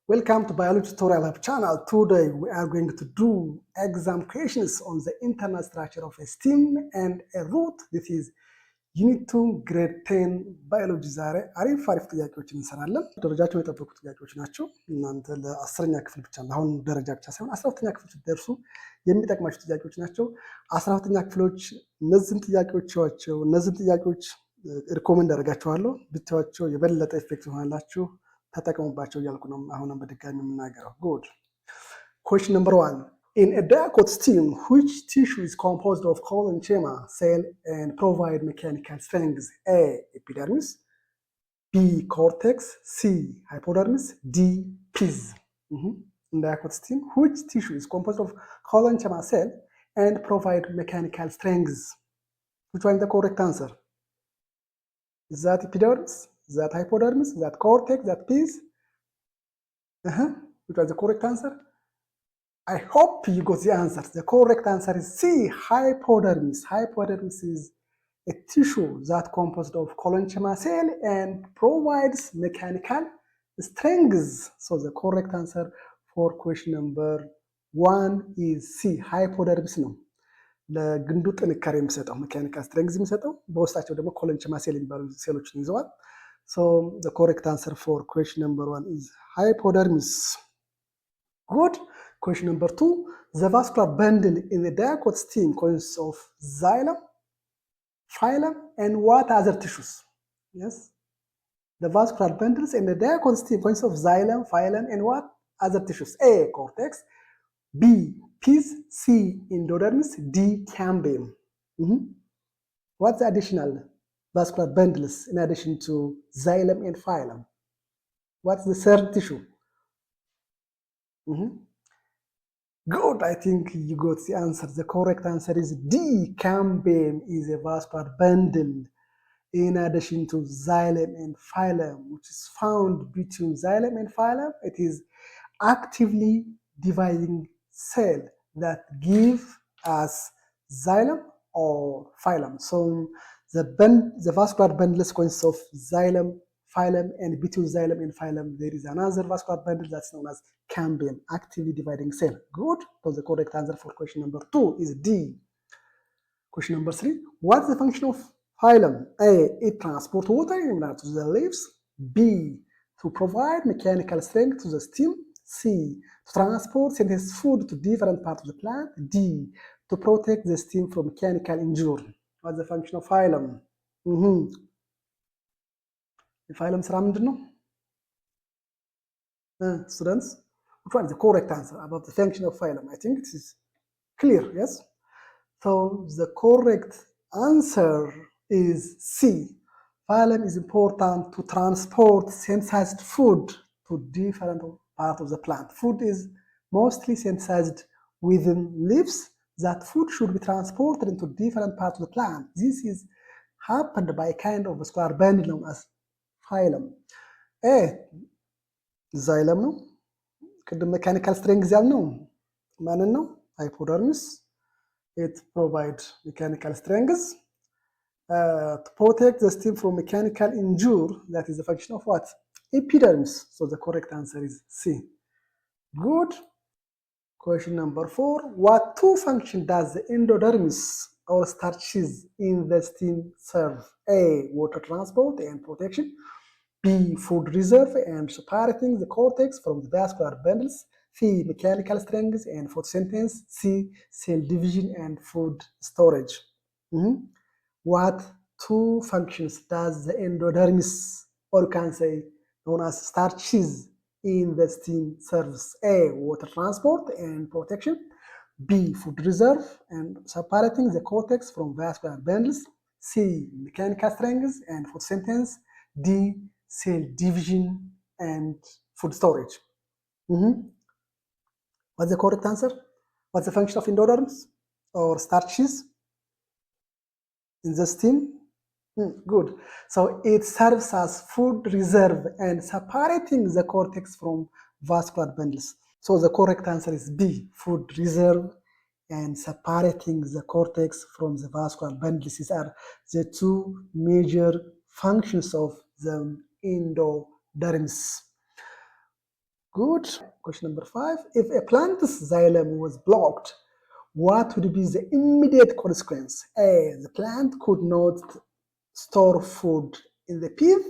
Welcome to Biology Tutorial Hub channel. Today we are going to do exam questions on the internal structure of a stem and a root. This is Unit 2 Grade 10 Biology ዛሬ አሪፍ ጥያቄዎችን እንሰራለን። ደረጃቸውን የጠበቁ ጥያቄዎች ናቸው። እናንተ ለ10ኛ ክፍል ብቻ አሁን ደረጃ ብቻ ሳይሆን 12ኛ ክፍል ስትደርሱ የሚጠቅማችሁ ጥያቄዎች ናቸው። 12ኛ ክፍሎች እነዚህን ጥያቄዎች ሪኮመንድ አደርጋችኋለሁ። ብታዩዋቸው የበለጠ ኢፌክቲቭ ይሆናላችሁ። ተጠቀሙባቸው እያልኩ ነው አሁንም በድጋሚ የምናገረው። ጉድ question number 1 in a dicot stem which tissue is composed of collenchyma cell and provide mechanical strength? A epidermis, B cortex, C hypodermis, D pys. In dicot stem which tissue is composed of collenchyma cell and provide mechanical strength? Which one is the correct answer? Is that epidermis? Is that hypodermis? Is that cortex? Is that pys? Which was the correct answer? I hope you got the answer. The correct answer is C, hypodermis. Hypodermis is a tissue that composed of collenchyma cell and provides mechanical strength. So the correct answer for question number 1 is C, hypodermis. No. ለግንዱ ጥንካሬ የሚሰጠው ሜካኒካል ስትሬንግዝ የሚሰጠው በውስጣቸው ደግሞ ኮለንቸማ ሴል የሚባሉ ሴሎችን ይዘዋል። So the correct answer for question number 1 is hypodermis. Good. Question number 2. The vascular bundle in the dicot stem consists of xylem, phylum, and what other tissues? Yes. The vascular bundles in the dicot stem consists of xylem, phylum, and what other tissues? A. Cortex, B. Pys, C. Endodermis, D. Cambium. What's the additional vascular bundles in addition to xylem and phylum? What's the third tissue? Good, I think you got the answer. The correct answer is D. Cambium is a vascular bundle in addition to xylem and phylum, which is found between xylem and phylum. It is actively dividing cell that give us xylem or phylum. So the vascular bundles consists of xylem, phylum, and between xylem and phylum there is another vascular bundle that's known as cambium, actively dividing cell. Good. So the correct answer for question number 2 is D. Question number 3. What's the function of phylum? A. It transports water to the leaves. B. To provide mechanical strength to the stem. C. To transport synthesis food to different parts of the plant. D. To protect the stem from mechanical injury. What's the function of phylum? የፋይለም ስራ ምንድን ነው? Students, which one is the correct answer about the function of phylum? I think it is clear, yes? So the correct answer is C. Phylum is important to transport synthesized food to different parts of the plant. Food is mostly synthesized within leaves. That food should be transported into different parts of the plant. This is happened by a kind of vascular bundle known as phylum. A. xylem ነው። ቅድም ሜካኒካል ስትሬንግዝ ያልነው ማንን ነው? ሃይፖደርሚስ. It provide mechanical strength to protect the stem from mechanical injury. That is the function of what? Epidermis. So the correct answer is C. Good. Question number 4. What two function does the endodermis or starches in the stem serve? A. Water transport and protection. B. Food reserve and separating the cortex from the vascular bundles. C. Mechanical strength and photosynthesis. C. Cell division and food storage. What two functions does the endodermis, or you can say known as starches, in the stem serves? A. Water transport and protection. B. Food reserve and separating the cortex from vascular bundles. C. Mechanical strength and photosynthesis. D. Cell division and food storage. What's the correct answer? What's the function of endodermis or starches in the stem? Good. So it serves as food reserve and separating the cortex from vascular bundles. So the correct answer is B, food reserve and separating the cortex from the vascular bundles. These are the two major functions of the endodermis. Good. Question number 5. If a plant's xylem was blocked, what would be the immediate consequence? A. The plant could not store food in the pith.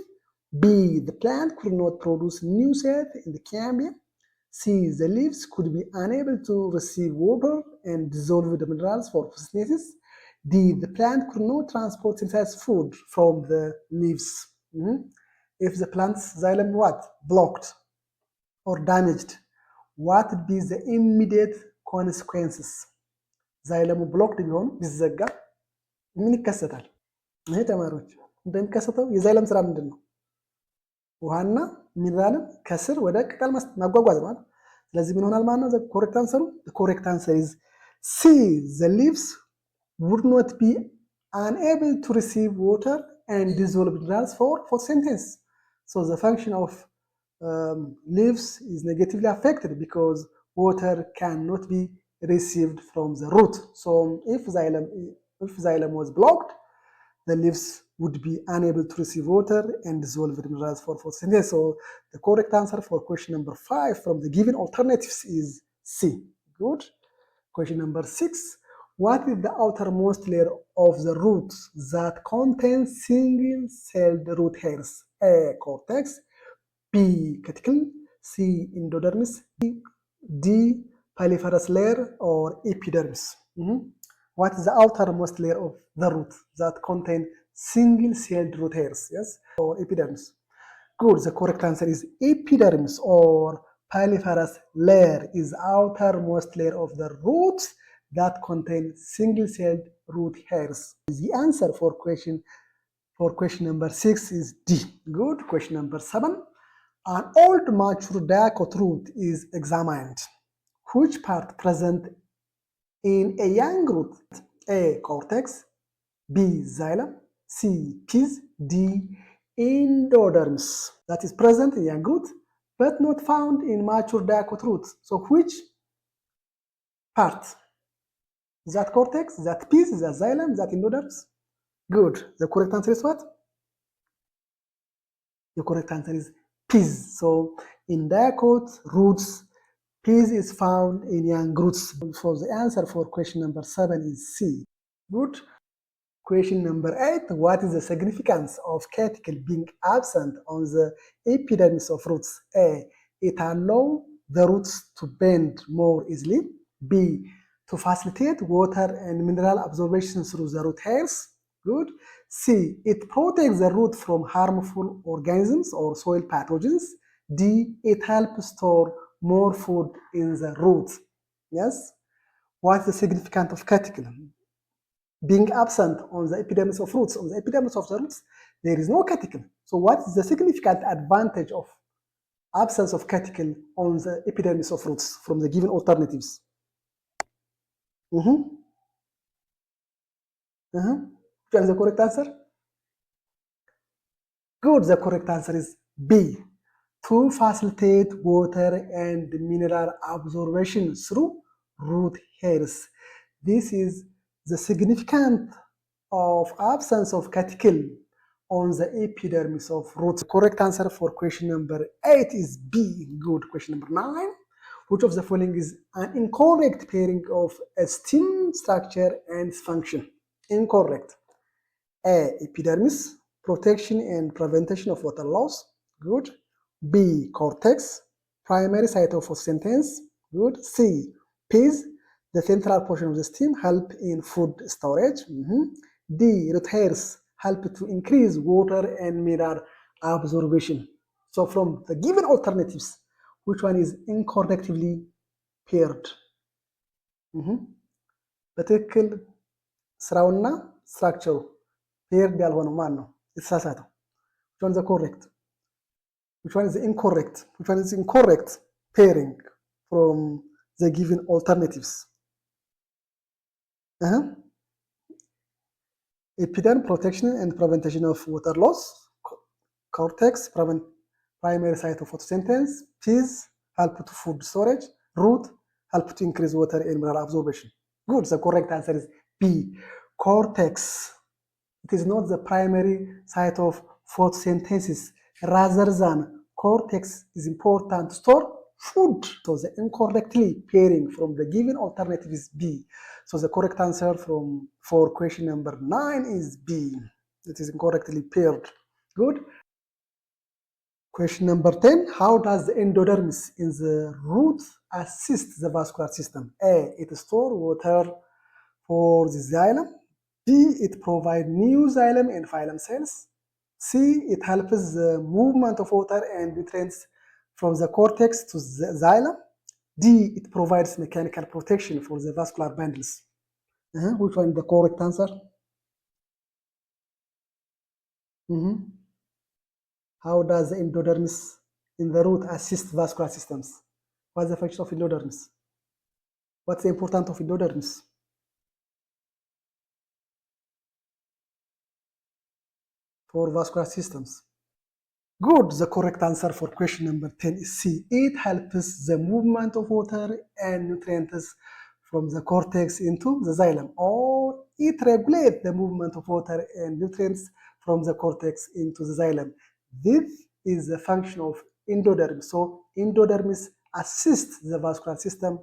B. The plant could not produce new seed in the cambium. C. The leaves could be unable to receive water and dissolve the minerals for photosynthesis. D. The plant could not transport synthesized food from the leaves. If the plant's xylem what? Blocked or damaged, what would be the immediate consequences? ዛይለሙ ብሎክድ ቢሆን ቢዘጋ ምን ይከሰታል? ይሄ ተማሪዎች እንደሚከሰተው የዛይለም ስራ ምንድን ነው? ውሃና ሚነራልን ከስር ወደ ቅጠል ማጓጓዝ ማለት። ስለዚህ ምን ይሆናል ማለት ነው? ኮሬክት አንሰሩ ኮሬክት አንሰር ኢዝ ሲ the leaves would not be unable to receive water and dissolve minerals for photosynthesis. So the function of leaves is negatively affected because water cannot be received from the root. So if xylem was blocked, the leaves would be unable to receive water and dissolve the minerals for photosynthesis. So the correct answer for question number 5 from the given alternatives is C. Good. Question number 6. What is the outermost layer of the root that contains single-celled root hairs? A. Cortex. B. Cuticle. C. Endodermis. D. Paliferous layer or epidermis. What is the outermost layer of the root that contain single-celled root hairs? Yes, or epidermis. Good. The correct answer is epidermis or paliferous layer is outermost layer of the roots that contain single-celled root hairs. The answer for question number 6 is D. Good. Question number 7. An old mature dicot root is examined. Which part present in a young root? A. Cortex. B. Xylem. C. Pith. D. Endodermis. That is present in young root but not found in mature dicot root. So which part? Is that cortex? Is that pith? Is that xylem? Is that endodermis? Good. The correct answer is what? The correct answer is pith. So in dicot roots, pith is found in young roots. So the answer for question number 7 is C. Good. Question number 8. What is the significance of cuticle being absent on the epidermis of roots? A. It allows the roots to bend more easily. B. To facilitate water and mineral absorption through the root hairs. Good. C. It protects the root from harmful organisms or soil pathogens. D. It helps store more food in the root. Yes. What is the significance of cuticle being absent on the epidermis of roots? On the epidermis of the roots, there is no cuticle. So what is the significant advantage of absence of cuticle on the epidermis of roots from the given alternatives? Which is the correct answer? Good. The correct answer is B. To facilitate water and mineral absorption through root hairs. This is the significance of absence of cuticle on the epidermis of roots. The correct answer for question number 8 is B. Good. Question number 9. Which of the following is an incorrect pairing of a stem structure and function? Incorrect. A. Epidermis, protection and prevention of water loss. Good. B. Cortex, primary site of photosynthesis. Good. C. Pith, the central portion of the stem, help in food storage. D. Root hairs, help to increase water and mineral absorption. So from the given alternatives, which one is incorrectly paired? በትክክል ስራውና ስትራክቸሩ ፔርድ ያልሆነው ማን ነው? የተሳሳተው? which one is the correct? Which one is the incorrect? Which one is incorrect pairing from the given alternatives? Epiderm, protection and prevention of water loss. Cortex, primary site of photosynthesis. Pith, help to food storage. Root, help to increase water and mineral absorption. Good. The correct answer is B. Cortex. It is not the primary site of photosynthesis. Rather than cortex is important to store food. So the incorrectly pairing from the given alternative is B. So the correct answer for question number 9 is B. It is incorrectly paired. Good. Question number 10. How does the endodermis in the root assist the vascular system? A. It stores water for the xylem. B. It provides new xylem and phylum cells. C. It helps the movement of water and nutrients from the cortex to the xylem. D. It provides mechanical protection for the vascular bundles. Which one is the correct answer? How does the endodermis in the root assist vascular systems? What's the function of endodermis? What's the importance of endodermis? For vascular systems. Good. The correct answer for question number 10 is C. It helps the movement of water and nutrients from the cortex into the xylem, or it regulates the movement of water and nutrients from the cortex into the xylem. This is the function of endodermis. So endodermis assists the vascular system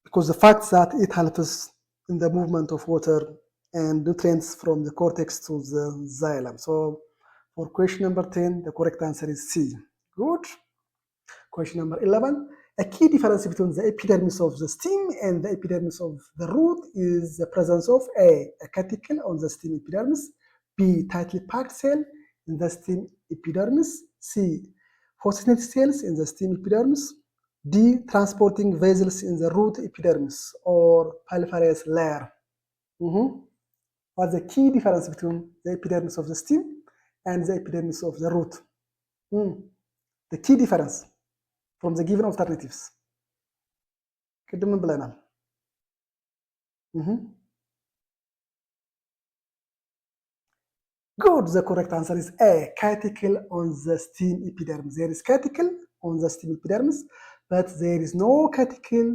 because the fact that it helps in the movement of water and nutrients from the cortex to the xylem. So for question number 10, the correct answer is C. Good. Question number 11. A key difference between the epidermis of the stem and the epidermis of the root is the presence of A cuticle on the stem epidermis, B. tightly packed cell in the stem epidermis, C. phosphate cells in the stem epidermis, D. transporting vessels in the root epidermis or pulparous layer. What's the key difference between the epidermis of the stem and the epidermis of the root? The key difference from the given alternatives. ቅድም ብለናል። Good. The correct answer is A. Cuticle on the stem epidermis. There is cuticle on the stem epidermis, but there is no cuticle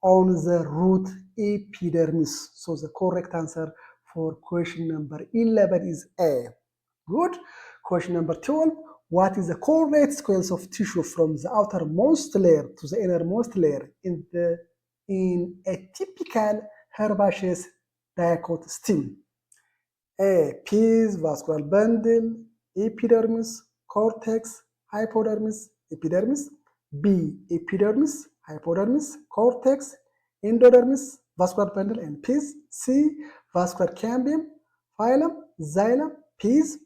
on the root epidermis. So the correct answer for question number 11 is A. Good. Question number 12. What is the correct sequence of tissue from the outermost layer to the innermost layer in a typical herbaceous dicot stem? A. Pes, vascular bundle, epidermis, cortex, hypodermis, epidermis. B. Epidermis, hypodermis, cortex, endodermis, vascular bundle, and pes. C. Vascular cambium, phylum, xylem, pes.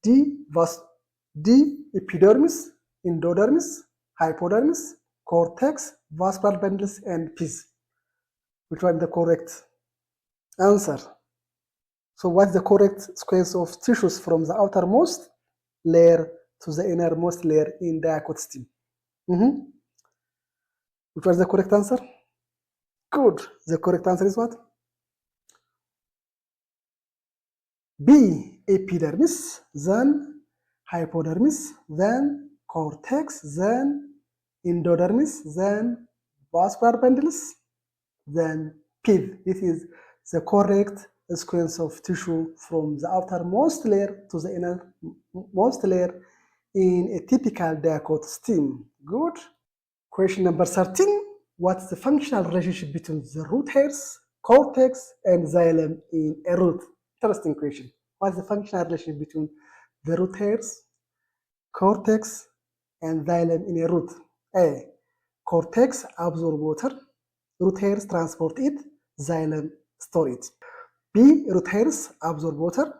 D. Epidermis, endodermis, hypodermis, cortex, vascular bundles, and pes. Which one is the correct answer? So what's the correct sequence of tissues from the outermost layer to the innermost layer in dicot stem? Which was the correct answer? Good. The correct answer is what? B. Epidermis, then hypodermis, then cortex, then endodermis, then vascular bundles, then pes. This is the correct sequence of tissue from the outermost layer to the innermost layer in a typical dicot stem. Good. Question number 13. What's the functional relationship between the root hairs, cortex, and xylem in a root? Interesting question. What's the functional relationship between the root hairs, cortex, and xylem in a root? A. Cortex absorb water, root hairs transport it, xylem store it. B. Root hairs absorb water,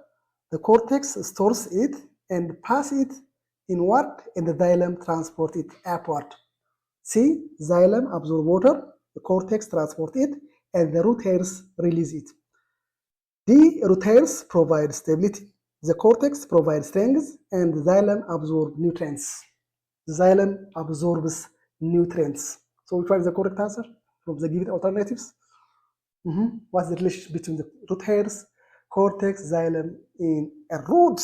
the cortex stores it and pass it inward, and the xylem transport it upward. C. Xylem absorb water, the cortex transport it, and the root hairs release it. D. Root hairs provide stability, the cortex provides strength, and the xylem absorb nutrients. The xylem absorbs nutrients. So which one is the correct answer from the given alternatives? What's the relationship between the root hairs, cortex, xylem in a root?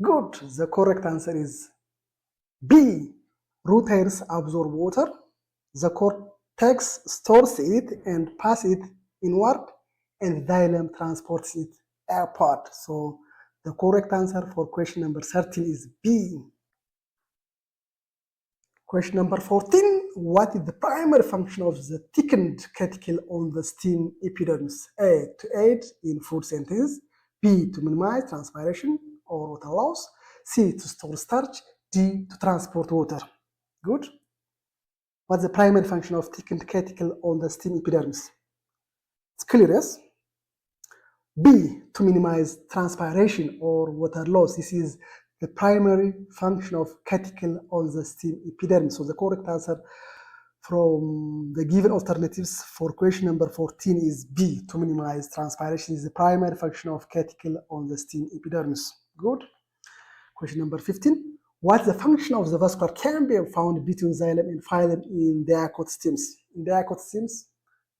Good. The correct answer is B. Root hairs absorb water, the cortex stores it and pass it inward, and xylem transports it upward. So The correct answer for question number 13 is B. Question number 14. What is the primary function of the thickened cuticle on the stem epidermis? A. To aid in food synthesis. B. To minimize transpiration or water loss. C. To store starch. D. To transport water. Good. What's the primary function of thickened cuticle on the stem epidermis? It's clear, yes? B. To minimize transpiration or water loss. This is the primary function of cuticle on the stem epidermis. So the correct answer from the given alternatives for question number 14 is B. To minimize transpiration is the primary function of cuticle on the stem epidermis. Good. Question number 15. What's the function of the vascular cambium found between xylem and phylum in dicot stems? In dicot stems,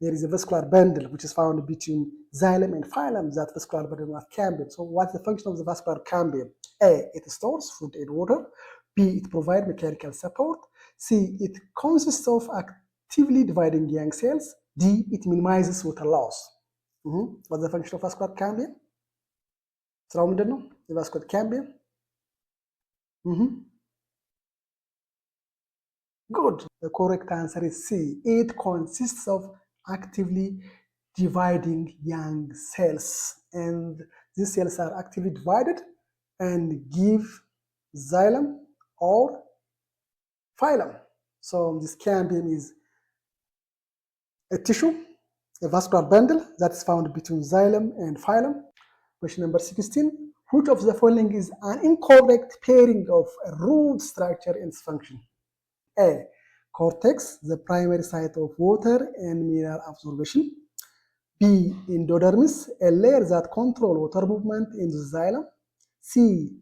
there is a vascular bundle which is found between xylem and phylum, that vascular bundle of cambium. So what's the function of the vascular cambium? A. It stores food and water. B. It provides mechanical support. C. It consists of actively dividing young cells. D. It minimizes water loss. What's the function of vascular cambium? ስራው ምንድን ነው? የቫስኩላር cambium. Good. The correct answer is C. It consists of actively dividing young cells, and these cells are actively divided and give xylem or phylum. So this cambium is a tissue, a vascular bundle that is found between xylem and phylum. Question number 16. Which of the following is an incorrect pairing of a root structure and its function? A. Cortex, the primary site of water and mineral absorption. B. Endodermis, a layer that controls water movement in the xylem. C.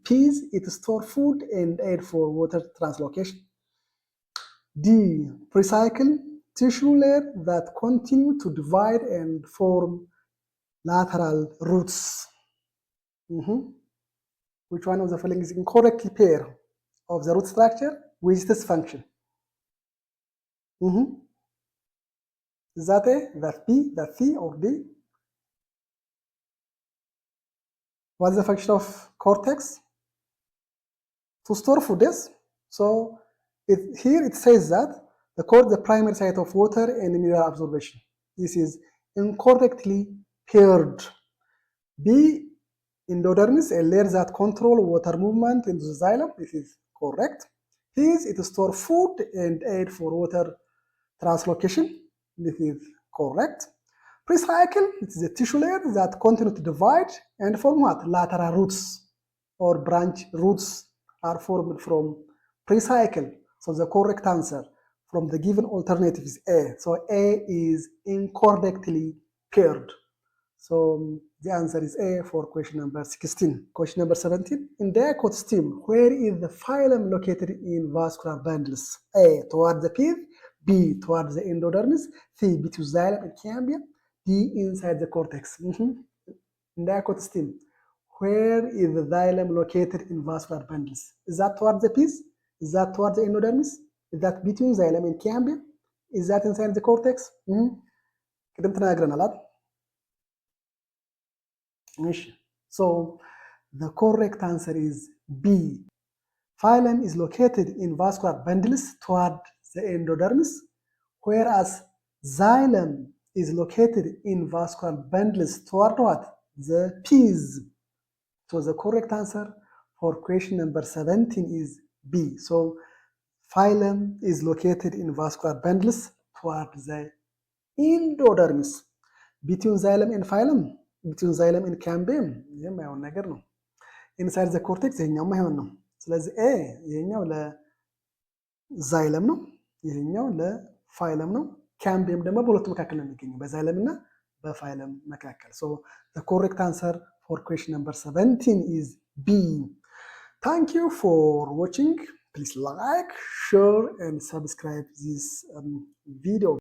Pes, it stores food and aid for water translocation. D. Precycle, tissue layer that continue to divide and form lateral roots. Which one of the following is incorrectly pair of the root structure with this function? Is that A, that B, that C, or D? What's the function of cortex? To store food, yes? So here it says that the primary site of water and mineral absorption. This is incorrectly paired. B. Endodermis, a layer that controls water movement in the xylem. This is correct. Pes, it stores food and aid for water translocation. This is correct. Precycle, it is a tissue layer that continue to divide and form what? Lateral roots or branch roots are formed from precycle. So the correct answer from the given alternative is A. So A is incorrectly paired. So the answer is A for question number 16. Question number 17. In dicot stem, where is the phylum located in vascular bundles? A. Towards the pith. B. Towards the endodermis. C. Between xylem and cambium. D. Inside the cortex. In dicot stem, where is the xylem located in vascular bundles? Is that towards the pith? Is that towards the endodermis? Is that between xylem and cambium? Is that inside the cortex? ቅድም ተናግረናል አይደል? So the correct answer is B. Phylum is located in vascular bundles toward the endodermis, whereas xylem is located in vascular bundles toward what? The pes. So the correct answer for question number 17 is B. So phylum is located in vascular bundles toward the endodermis. Between xylem and phylum, between xylem and cambium, ይሄም አይሆን ነገር ነው። ኢንሳይድ ዘ ኮርቴክስ ይሄኛውም አይሆን ነው። ስለዚህ ኤ ይሄኛው ለዛይለም ነው፣ ይሄኛው ለፋይለም ነው። ካምቢየም ደግሞ በሁለቱ መካከል ነው የሚገኘው በዛይለም እና በፋይለም መካከል። So the correct answer for question number 17 is B. Thank you for watching. Please like, share and subscribe this video.